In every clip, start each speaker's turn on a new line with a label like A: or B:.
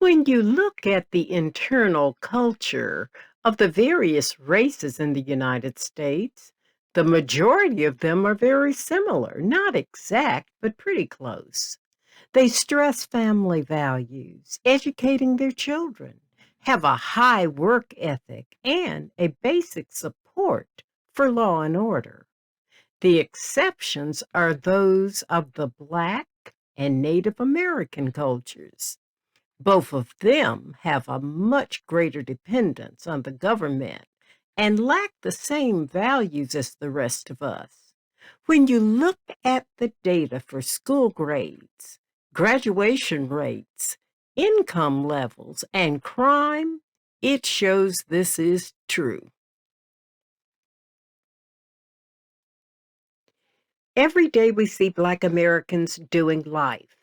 A: When you look at the internal culture of the various races in the United States, the majority of them are very similar, not exact, but pretty close. They stress family values, educating their children, have a high work ethic, and a basic support for law and order. The exceptions are those of the Black and Native American cultures. Both of them have a much greater dependence on the government and lack the same values as the rest of us. When you look at the data for school grades, graduation rates, income levels, and crime, it shows this is true. Every day we see Black Americans doing life.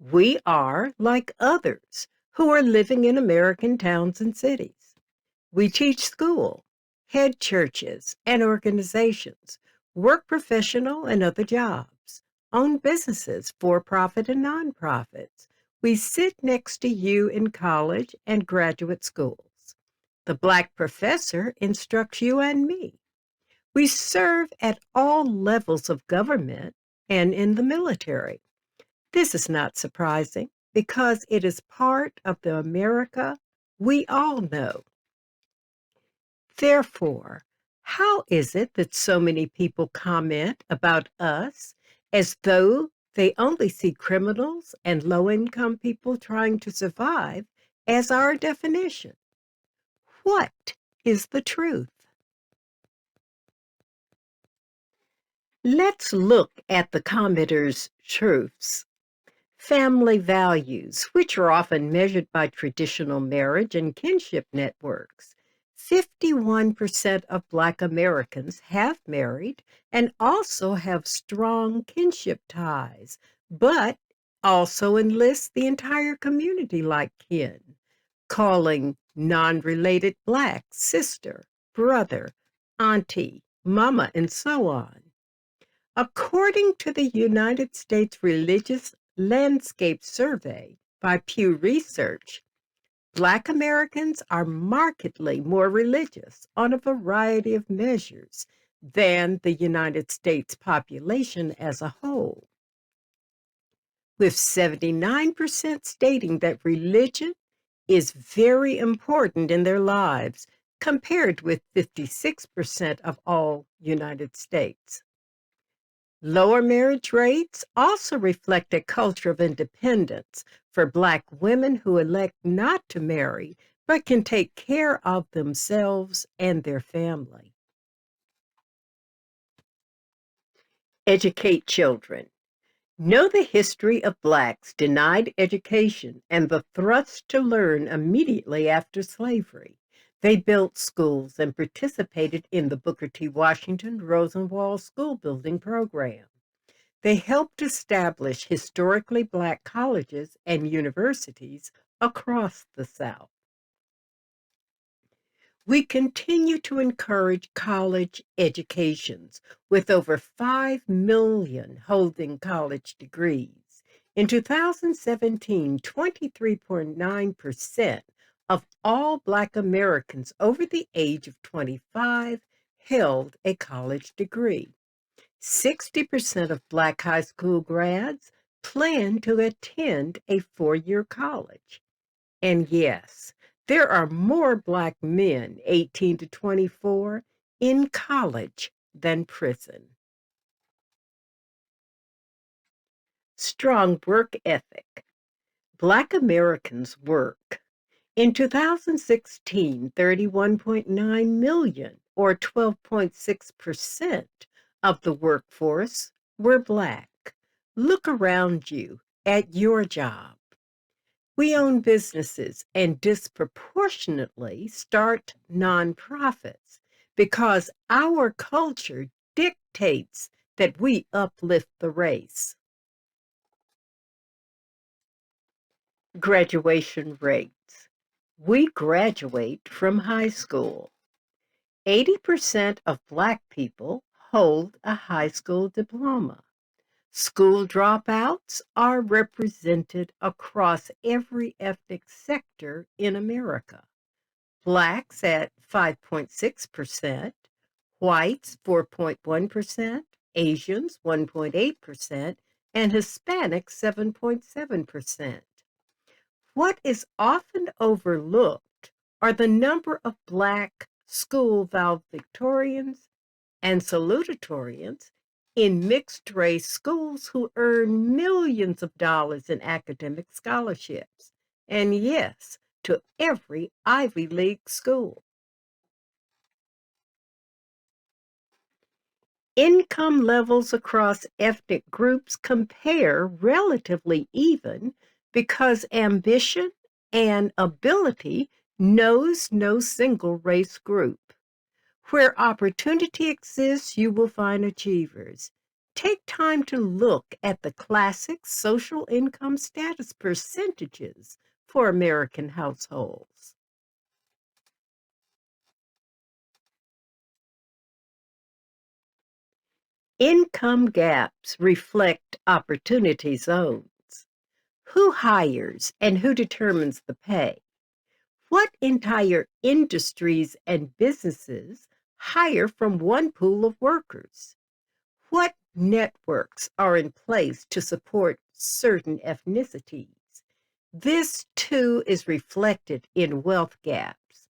A: We are like others who are living in American towns and cities. We teach school, head churches and organizations, work professional and other jobs, own businesses, for profit and nonprofits. We sit next to you in college and graduate schools. The Black professor instructs you and me. We serve at all levels of government and in the military. This is not surprising because it is part of the America we all know. Therefore, how is it that so many people comment about us as though they only see criminals and low income people trying to survive as our definition? What is the truth? Let's look at the commenters' truths. Family values, which are often measured by traditional marriage and kinship networks. 51% of Black Americans have married and also have strong kinship ties, but also enlist the entire community like kin, calling non related Black sister, brother, auntie, mama, and so on. According to the United States Religious Landscape Survey by Pew Research, Black Americans are markedly more religious on a variety of measures than the United States population as a whole, with 79% stating that religion is very important in their lives, compared with 56% of all United States. Lower marriage rates also reflect a culture of independence for Black women who elect not to marry but can take care of themselves and their family. Educate children. Know the history of Blacks denied education and the thrust to learn immediately after slavery. They built schools and participated in the Booker T. Washington Rosenwald School Building Program. They helped establish historically Black colleges and universities across the South. We continue to encourage college educations, with over 5 million holding college degrees. In 2017, 23.9% of all Black Americans over the age of 25 held a college degree. 60% of Black high school grads plan to attend a 4-year college. And yes, there are more Black men 18 to 24 in college than prison. Strong work ethic. Black Americans work. In 2016, 31.9 million, or 12.6% of the workforce, were Black. Look around you at your job. We own businesses and disproportionately start nonprofits because our culture dictates that we uplift the race. Graduation rates. We graduate from high school. 80% of Black people hold a high school diploma. School dropouts are represented across every ethnic sector in America. Blacks at 5.6%, whites 4.1%, Asians 1.8%, and Hispanics 7.7%. What is often overlooked are the number of Black school valedictorians and salutatorians in mixed race schools who earn millions of dollars in academic scholarships. And yes, to every Ivy League school. Income levels across ethnic groups compare relatively even because ambition and ability knows no single race group. Where opportunity exists, you will find achievers. Take time to look at the classic social income status percentages for American households. Income gaps reflect opportunity zones. Who hires and who determines the pay? What entire industries and businesses hire from one pool of workers? What networks are in place to support certain ethnicities? This too is reflected in wealth gaps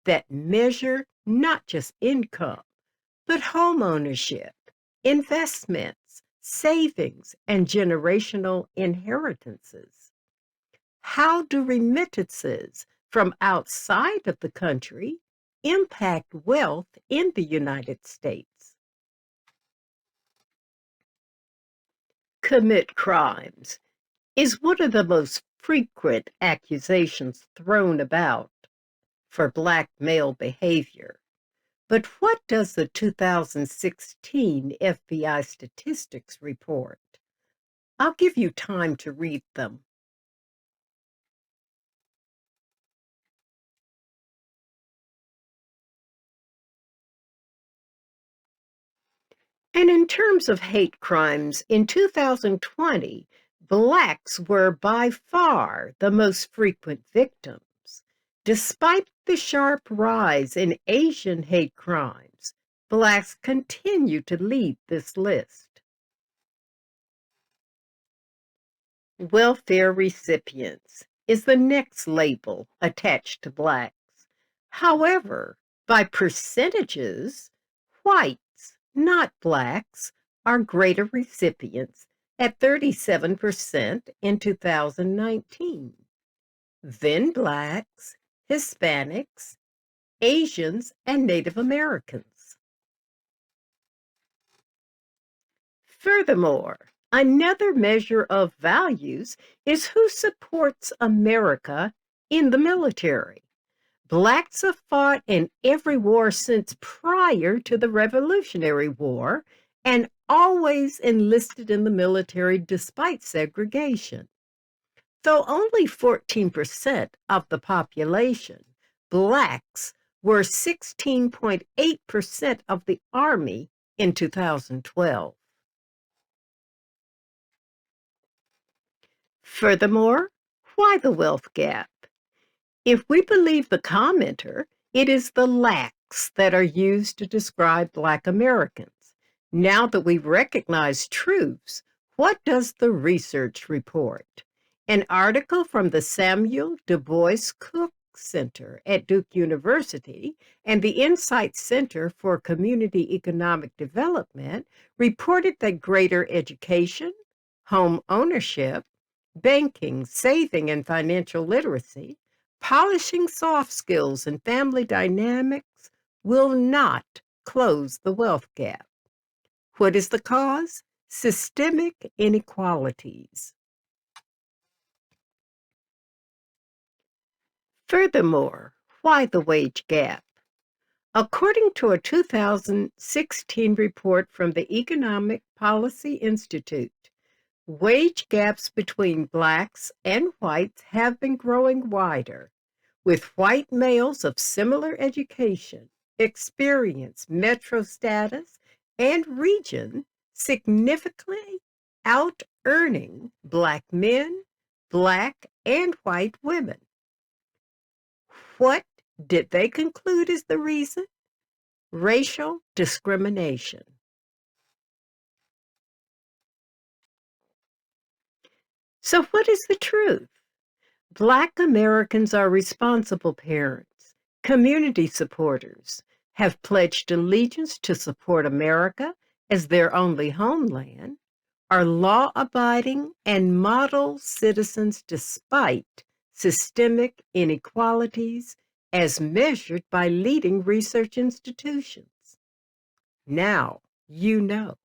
A: that measure not just income, but home ownership, investments, savings, and generational inheritances. How do remittances from outside of the country impact wealth in the United States? Commit crimes is one of the most frequent accusations thrown about for Black male behavior. But what does the 2016 FBI statistics report? I'll give you time to read them. And in terms of hate crimes, in 2020, Blacks were by far the most frequent victims. Despite the sharp rise in Asian hate crimes, Blacks continue to lead this list. Welfare recipients is the next label attached to Blacks. However, by percentages, whites, not Blacks, are greater recipients at 37% in 2019. Then Blacks, Hispanics, Asians, and Native Americans. Furthermore, another measure of values is who supports America in the military. Blacks have fought in every war since prior to the Revolutionary War and always enlisted in the military despite segregation. Though only 14% of the population, Blacks were 16.8% of the Army in 2012. Furthermore, why the wealth gap? If we believe the commenter, it is the lacks that are used to describe Black Americans. Now that we've recognized truths, what does the research report? An article from the Samuel Du Bois Cook Center at Duke University and the Insight Center for Community Economic Development reported that greater education, home ownership, banking, saving, and financial literacy, polishing soft skills and family dynamics will not close the wealth gap. What is the cause? Systemic inequalities. Furthermore, why the wage gap? According to a 2016 report from the Economic Policy Institute, wage gaps between Blacks and whites have been growing wider, with white males of similar education, experience, metro status, and region significantly out earning Black men, Black and white women. What did they conclude is the reason? Racial discrimination. So, what is the truth? Black Americans are responsible parents, community supporters, have pledged allegiance to support America as their only homeland, are law abiding and model citizens despite systemic inequalities as measured by leading research institutions. Now you know.